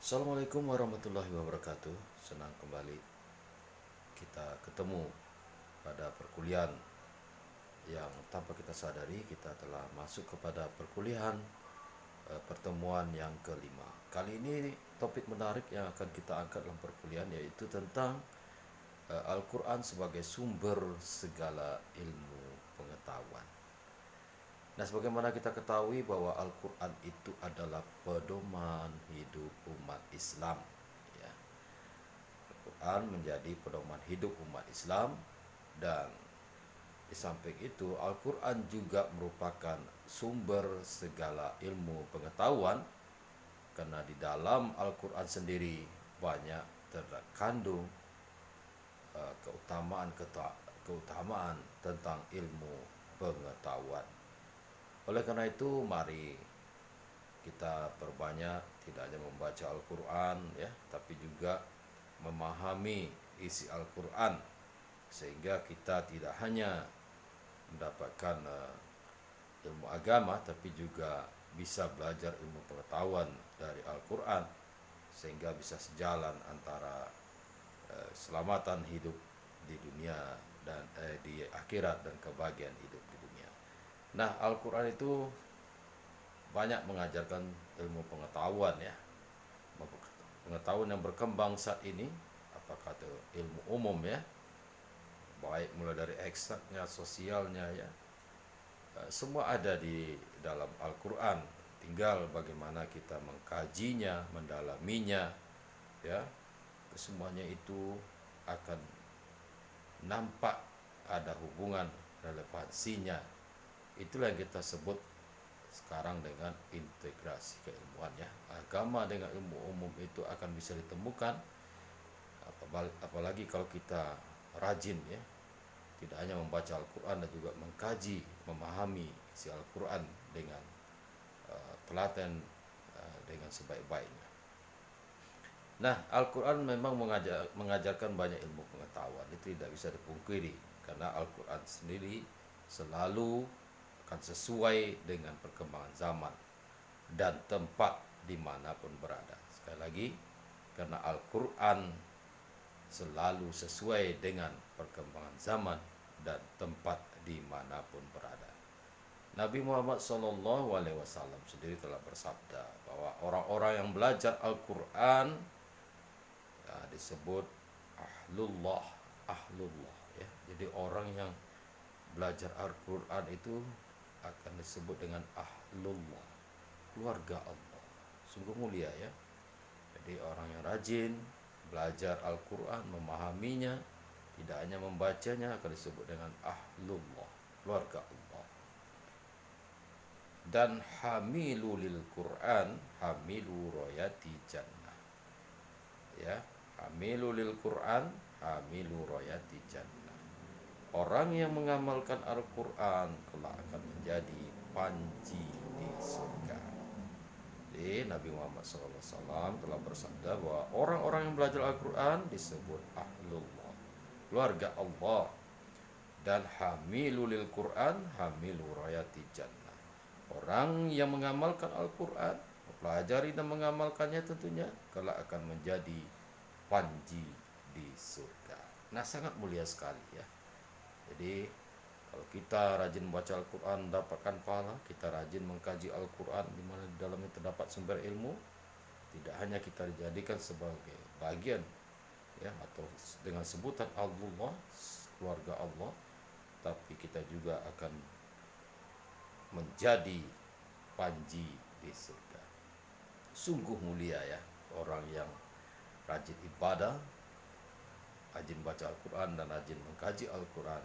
Assalamualaikum warahmatullahi wabarakatuh. Senang kembali kita ketemu pada perkuliahan yang tanpa kita sadari kita telah masuk kepada perkuliahan pertemuan yang kelima. Kali ini topik menarik yang akan kita angkat dalam perkuliahan yaitu tentang Al-Quran sebagai sumber segala ilmu pengetahuan. Nah, sebagaimana kita ketahui bahwa Al-Quran itu adalah pedoman hidup umat Islam. Ya, Al-Quran menjadi pedoman hidup umat Islam, dan di samping itu Al-Quran juga merupakan sumber segala ilmu pengetahuan, karena di dalam Al-Quran sendiri banyak terkandung keutamaan tentang ilmu pengetahuan. Oleh karena itu, mari kita perbanyak tidak hanya membaca Al-Quran ya, tapi juga memahami isi Al-Quran, sehingga kita tidak hanya mendapatkan ilmu agama, tapi juga bisa belajar ilmu pengetahuan dari Al-Quran, sehingga bisa sejalan antara keselamatan hidup di dunia dan di akhirat dan kebahagiaan hidup di dunia. Nah, Al-Quran itu banyak mengajarkan ilmu pengetahuan ya, pengetahuan yang berkembang saat ini, apakah itu ilmu umum ya, baik mulai dari ekstraknya, sosialnya ya, semua ada di dalam Al-Quran. Tinggal bagaimana kita mengkajinya, mendalaminya ya, kesemuanya itu akan nampak ada hubungan relevansinya. Itulah yang kita sebut sekarang dengan integrasi keilmuan ya. Agama dengan ilmu umum itu akan bisa ditemukan, apalagi kalau kita rajin ya, tidak hanya membaca Al-Quran dan juga mengkaji, memahami isi Al-Quran dengan telaten, dengan sebaik-baiknya. Nah, Al-Quran memang mengajarkan banyak ilmu pengetahuan, itu tidak bisa dipungkiri, karena Al-Quran sendiri selalu akan sesuai dengan perkembangan zaman dan tempat dimanapun berada. Sekali lagi, karena Al-Quran selalu sesuai dengan perkembangan zaman dan tempat dimanapun berada. Nabi Muhammad SAW sendiri telah bersabda bahwa orang-orang yang belajar Al-Quran ya, disebut ahlullah, ahlullah ya. Jadi orang yang belajar Al-Quran itu akan disebut dengan ahlullah, keluarga Allah. Sungguh mulia ya. Jadi orang yang rajin belajar Al-Quran, memahaminya, tidak hanya membacanya, akan disebut dengan ahlullah, keluarga Allah. Dan hamilu lil Quran hamilu royati jannah ya, hamilu lil Quran hamilu royati jannah. Orang yang mengamalkan Al-Quran kelak akan menjadi panji di surga. Jadi Nabi Muhammad SAW telah bersabda bahwa orang-orang yang belajar Al-Quran disebut ahlullah, keluarga Allah, dan hamilu lil Quran hamilu royati jannah. Orang yang mengamalkan Al-Quran, mempelajari dan mengamalkannya tentunya kelak akan menjadi panji di surga. Nah, sangat mulia sekali ya. Jadi kalau kita rajin membaca Al-Quran mendapatkan pahala, kita rajin mengkaji Al-Quran di mana di dalamnya terdapat sumber ilmu, tidak hanya kita dijadikan sebagai bagian ya atau dengan sebutan Allah, keluarga Allah, tapi kita juga akan menjadi panji di surga. Sungguh mulia ya orang yang rajin ibadah, rajin baca Al-Quran dan rajin mengkaji Al-Quran,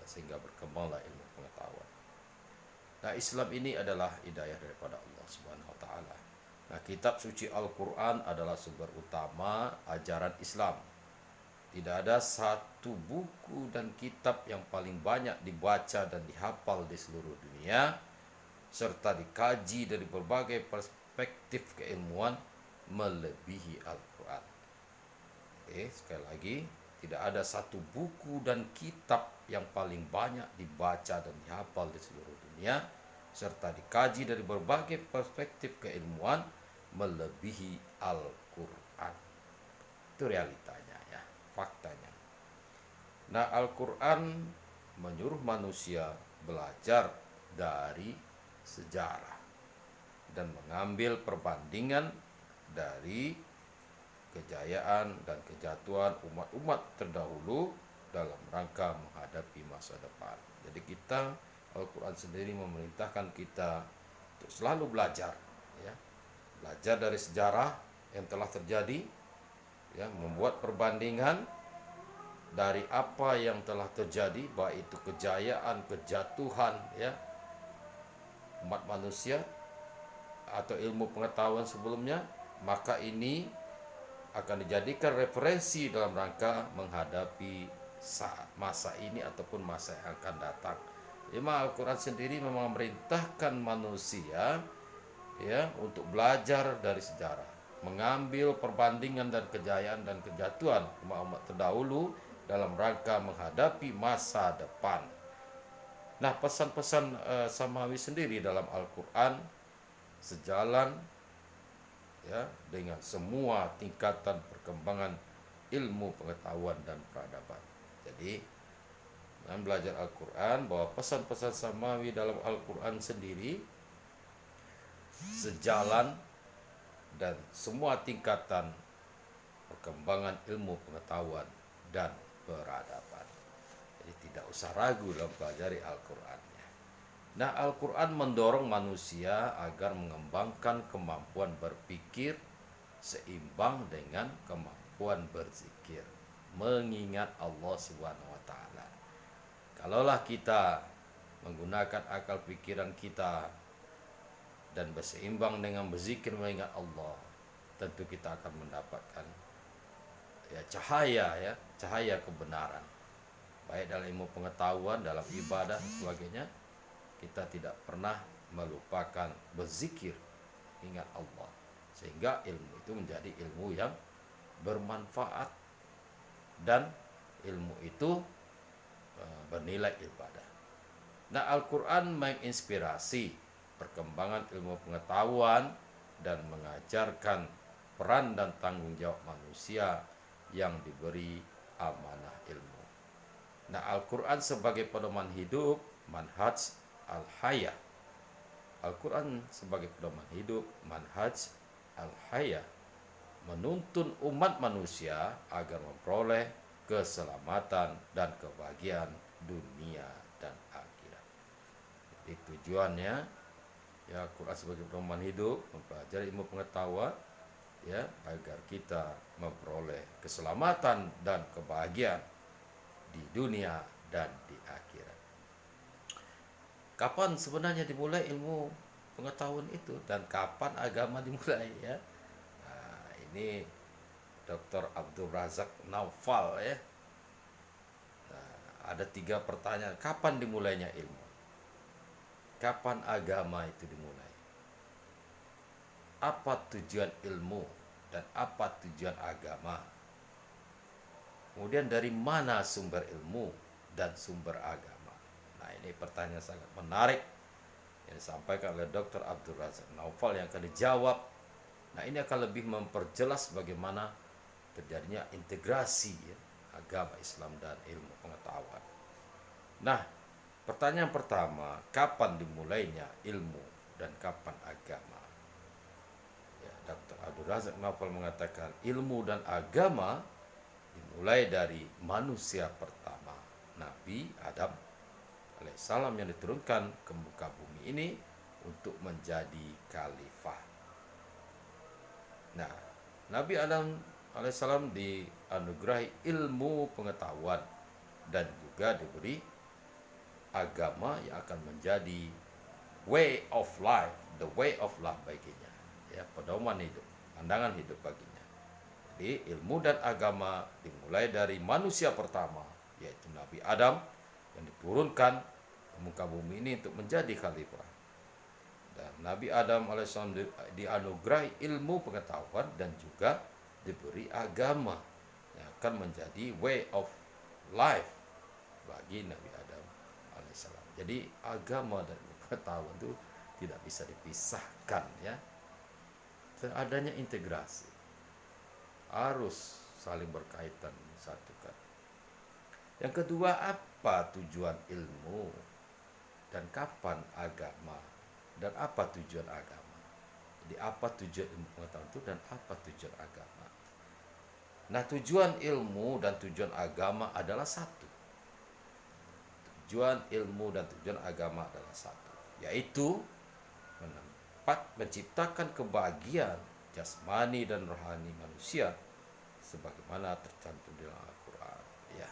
sehingga berkembanglah ilmu pengetahuan. Nah, Islam ini adalah hidayah daripada Allah Subhanahu wa taala. Nah, kitab suci Al-Quran adalah sumber utama ajaran Islam. Tidak ada satu buku dan kitab yang paling banyak dibaca dan dihafal di seluruh dunia, serta dikaji dari berbagai perspektif keilmuan melebihi Al-Quran. Oke, sekali lagi, tidak ada satu buku dan kitab yang paling banyak dibaca dan dihafal di seluruh dunia, serta dikaji dari berbagai perspektif keilmuan melebihi Al-Quran. Itu realitanya ya, faktanya. Nah, Al-Quran menyuruh manusia belajar dari sejarah dan mengambil perbandingan dari kejayaan dan kejatuhan umat-umat terdahulu dalam rangka menghadapi masa depan. Jadi kita, Al-Quran sendiri memerintahkan kita untuk selalu belajar, ya, belajar dari sejarah yang telah terjadi, ya, membuat perbandingan dari apa yang telah terjadi, baik itu kejayaan, kejatuhan, ya, umat manusia atau ilmu pengetahuan sebelumnya, maka ini akan dijadikan referensi dalam rangka menghadapi saat masa ini ataupun masa yang akan datang. Imam Al-Quran sendiri memang memerintahkan manusia, ya, untuk belajar dari sejarah, mengambil perbandingan dan kejayaan dan kejatuhan umat-umat terdahulu dalam rangka menghadapi masa depan. Nah, pesan-pesan Samawi sendiri dalam Al-Quran sejalan, ya, dengan semua tingkatan perkembangan ilmu pengetahuan dan peradaban. Jadi dengan belajar Al-Quran, bahwa pesan-pesan Samawi dalam Al-Quran sendiri sejalan dan semua tingkatan perkembangan ilmu pengetahuan dan peradaban. Jadi tidak usah ragu dalam pelajari Al-Qurannya. Nah, Al-Quran mendorong manusia agar mengembangkan kemampuan berpikir seimbang dengan kemampuan berzikir, mengingat Allah Subhanahu wa taala. Kalaulah kita menggunakan akal pikiran kita dan berseimbang dengan berzikir mengingat Allah, tentu kita akan mendapatkan, ya, cahaya kebenaran, baik dalam ilmu pengetahuan, dalam ibadah dan sebagainya. Kita tidak pernah melupakan berzikir, ingat Allah, sehingga ilmu itu menjadi ilmu yang bermanfaat dan ilmu itu bernilai ibadah. Nah, Al-Quran menginspirasi perkembangan ilmu pengetahuan dan mengajarkan peran dan tanggung jawab manusia yang diberi amanah ilmu. Nah, Al-Quran sebagai pedoman hidup, manhaj al-hayah. Al-Quran sebagai pedoman hidup, manhaj al-hayah, menuntun umat manusia agar memperoleh keselamatan dan kebahagiaan dunia dan akhirat. Jadi tujuannya, ya, Al-Quran sebagai pedoman hidup, mempelajari ilmu pengetahuan, ya, agar kita memperoleh keselamatan dan kebahagiaan di dunia dan di akhirat. Kapan sebenarnya dimulai ilmu pengetahuan itu dan kapan agama dimulai, ya? Nah, ini Dr. Abdul Razak Naufal, ya. Nah, ada 3 pertanyaan. Kapan dimulainya ilmu? Kapan agama itu dimulai? Apa tujuan ilmu dan apa tujuan agama? Kemudian dari mana sumber ilmu dan sumber agama? Nah, ini pertanyaan sangat menarik yang disampaikan oleh Dr. Abdul Razak Naufal yang akan dijawab. Nah, ini akan lebih memperjelas bagaimana terjadinya integrasi, ya, agama Islam dan ilmu pengetahuan. Nah, pertanyaan pertama, kapan dimulainya ilmu dan kapan agama? Ya, Dr. Abdul Razak Naufal mengatakan ilmu dan agama dimulai dari manusia pertama, Nabi Adam alaihissalam, yang diturunkan ke muka bumi ini untuk menjadi khalifah. Nah, Nabi Adam alaihissalam dianugerahi ilmu pengetahuan dan juga diberi agama yang akan menjadi way of life, the way of life baginya, ya, pedoman hidup, pandangan hidup baginya. Jadi ilmu dan agama dimulai dari manusia pertama, yaitu Nabi Adam, yang diturunkan ke muka bumi ini untuk menjadi khalifah. Dan Nabi Adam alaihissalam dianugerahi ilmu pengetahuan dan juga diberi agama yang akan menjadi way of life bagi Nabi Adam alaihissalam. Jadi agama dan pengetahuan itu tidak bisa dipisahkan, ya. adanya integrasi, harus saling berkaitan, disatukan. Yang kedua, apa tujuan ilmu dan kapan agama, dan apa tujuan agama. Jadi apa tujuan ilmu pengetahuan itu dan apa tujuan agama. Nah, tujuan ilmu dan tujuan agama adalah satu. Tujuan ilmu dan tujuan agama adalah satu, yaitu menciptakan kebahagiaan jasmani dan rohani manusia sebagaimana tercantum di dalam Al-Quran, ya.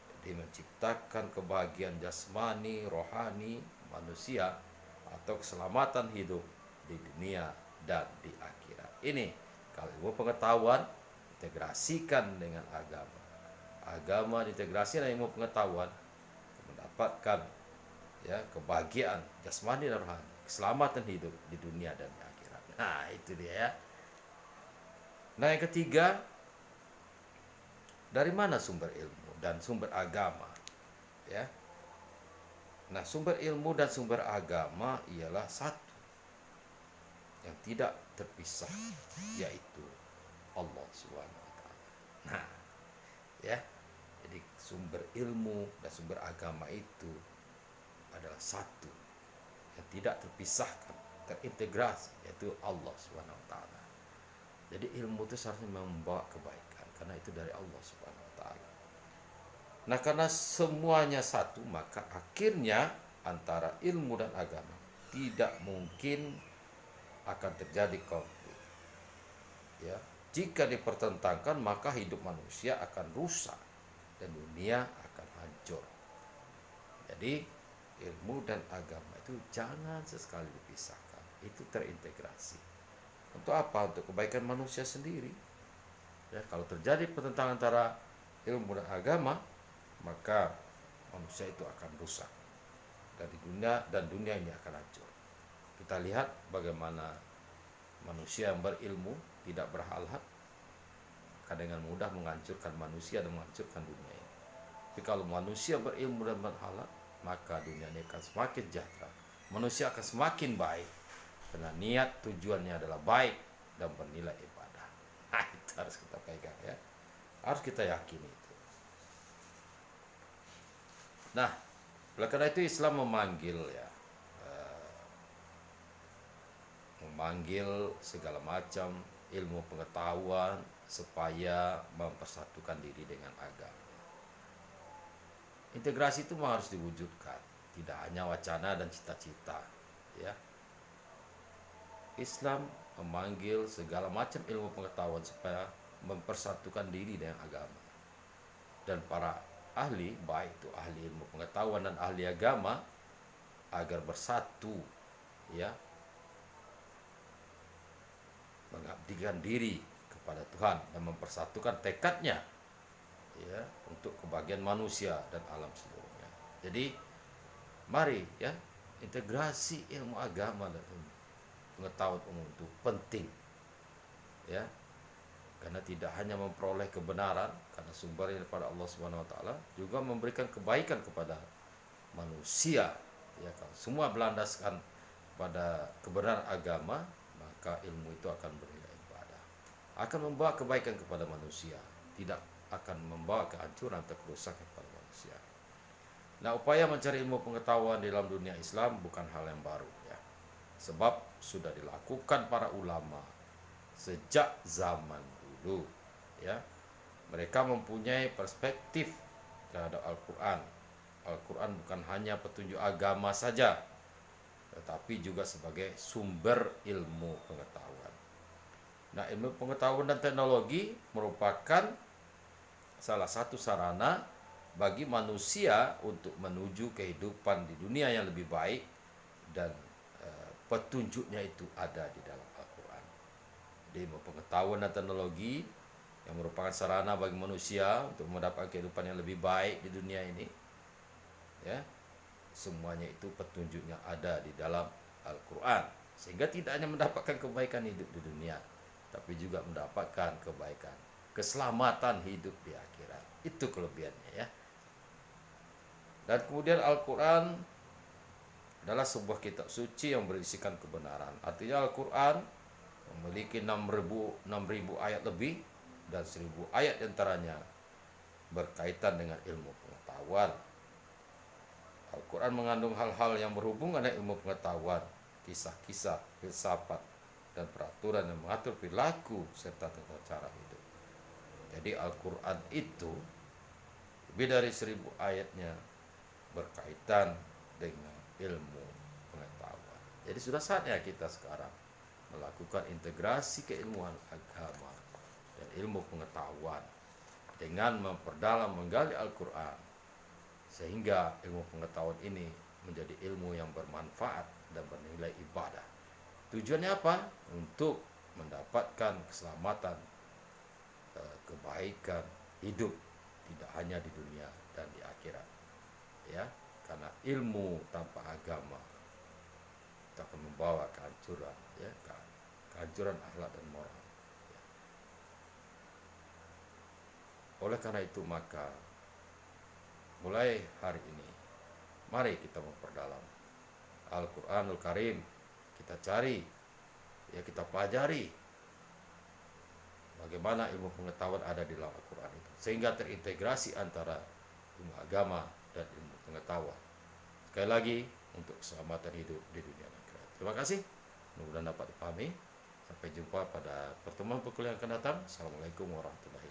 Jadi menciptakan kebahagiaan jasmani, rohani manusia atau keselamatan hidup di dunia dan di akhirat. Ini kalau ilmu pengetahuan integrasikan dengan agama. Agama diintegrasi dengan ilmu pengetahuan, mendapatkan ya kebahagiaan jasmani dan rohani, keselamatan hidup di dunia dan di akhirat. Nah, itu dia ya. Nah, yang ketiga, dari mana sumber ilmu dan sumber agama? Ya. Nah, sumber ilmu dan sumber agama ialah satu yang tidak terpisah, yaitu Allah Subhanahu wa taala. Nah, ya. Jadi sumber ilmu dan sumber agama itu adalah satu yang tidak terpisahkan, terintegrasi, yaitu Allah Subhanahu wa taala. Jadi ilmu itu seharusnya membawa kebaikan karena itu dari Allah Subhanahu wa taala. Nah, karena semuanya satu, maka akhirnya antara ilmu dan agama tidak mungkin akan terjadi konflik. Ya, jika dipertentangkan maka hidup manusia akan rusak dan dunia akan hancur. Jadi ilmu dan agama itu jangan sesekali dipisahkan, itu terintegrasi. Untuk apa? Untuk kebaikan manusia sendiri. Ya, kalau terjadi pertentangan antara ilmu dan agama, maka manusia itu akan rusak dari dunia ini akan hancur. Kita lihat bagaimana manusia yang berilmu tidak berhalal akan dengan mudah menghancurkan manusia dan menghancurkan dunia ini. Tapi kalau manusia berilmu dan berhalal, maka dunia ini akan semakin sejahtera. Manusia akan semakin baik karena niat tujuannya adalah baik dan bernilai ibadah. Nah, itu harus kita pegang ya. Harus kita yakini itu. Nah, oleh karena itu Islam memanggil ya, memanggil segala macam ilmu pengetahuan supaya mempersatukan diri dengan agama. Integrasi itu memang harus diwujudkan, tidak hanya wacana dan cita-cita, ya. Islam memanggil segala macam ilmu pengetahuan supaya mempersatukan diri dengan agama. Dan para ahli, baik itu ahli ilmu pengetahuan dan ahli agama, agar bersatu, ya, mengabdikan diri kepada Tuhan dan mempersatukan tekadnya, ya, untuk kebahagiaan manusia dan alam seluruhnya. Jadi mari ya, integrasi ilmu agama dan pengetahuan umum itu penting, ya, karena tidak hanya memperoleh kebenaran karena sumbernya daripada Allah Subhanahu wa taala, juga memberikan kebaikan kepada manusia. Ya, kalau semua berlandaskan pada kebenaran agama, maka ilmu itu akan bernilai ibadah, akan membawa kebaikan kepada manusia, tidak akan membawa kehancuran atau kerusakan kepada manusia. Nah, upaya mencari ilmu pengetahuan di dalam dunia Islam bukan hal yang baru ya. Sebab sudah dilakukan para ulama sejak zaman dulu ya. Mereka mempunyai perspektif terhadap Al-Qur'an. Al-Qur'an bukan hanya petunjuk agama saja, tetapi juga sebagai sumber ilmu pengetahuan. Nah, ilmu pengetahuan dan teknologi merupakan salah satu sarana bagi manusia untuk menuju kehidupan di dunia yang lebih baik, dan petunjuknya itu ada di dalam Al-Quran. Jadi pengetahuan dan teknologi yang merupakan sarana bagi manusia untuk mendapatkan kehidupan yang lebih baik di dunia ini, ya, semuanya itu petunjuknya ada di dalam Al-Quran, sehingga tidak hanya mendapatkan kebaikan hidup di dunia, tapi juga mendapatkan kebaikan, keselamatan hidup di akhirat. Itu kelebihannya ya. Dan kemudian Al-Quran adalah sebuah kitab suci yang berisikan kebenaran. Artinya Al-Quran memiliki 6.000 ayat lebih, dan 1.000 ayat diantaranya berkaitan dengan ilmu pengetahuan. Al-Quran mengandung hal-hal yang berhubungan dengan ilmu pengetahuan, kisah-kisah, filsafat, dan peraturan yang mengatur perilaku serta tata cara hidup. Jadi Al-Quran itu lebih dari 1.000 ayatnya berkaitan dengan ilmu pengetahuan. Jadi sudah saatnya kita sekarang melakukan integrasi keilmuan agama dan ilmu pengetahuan dengan memperdalam menggali Al-Quran, sehingga ilmu pengetahuan ini menjadi ilmu yang bermanfaat dan bernilai ibadah. Tujuannya apa? Untuk mendapatkan keselamatan, kebaikan hidup, tidak hanya di dunia dan di akhirat. Ya, karena ilmu tanpa agama itu akan membawa kehancuran, ya, kehancuran akhlak dan moral. Ya. Oleh karena itu maka mulai hari ini mari kita memperdalam Al-Quranul Karim, kita cari, ya, kita pelajari bagaimana ilmu pengetahuan ada di dalam Al-Quran itu, sehingga terintegrasi antara ilmu agama dan ilmu pengetahuan. Sekali lagi, untuk keselamatan hidup di dunia dan akhirat. Terima kasih, mudah-mudahan dapat dipahami. Sampai jumpa pada pertemuan perkuliahan akan datang. Assalamualaikum warahmatullahi wabarakatuh.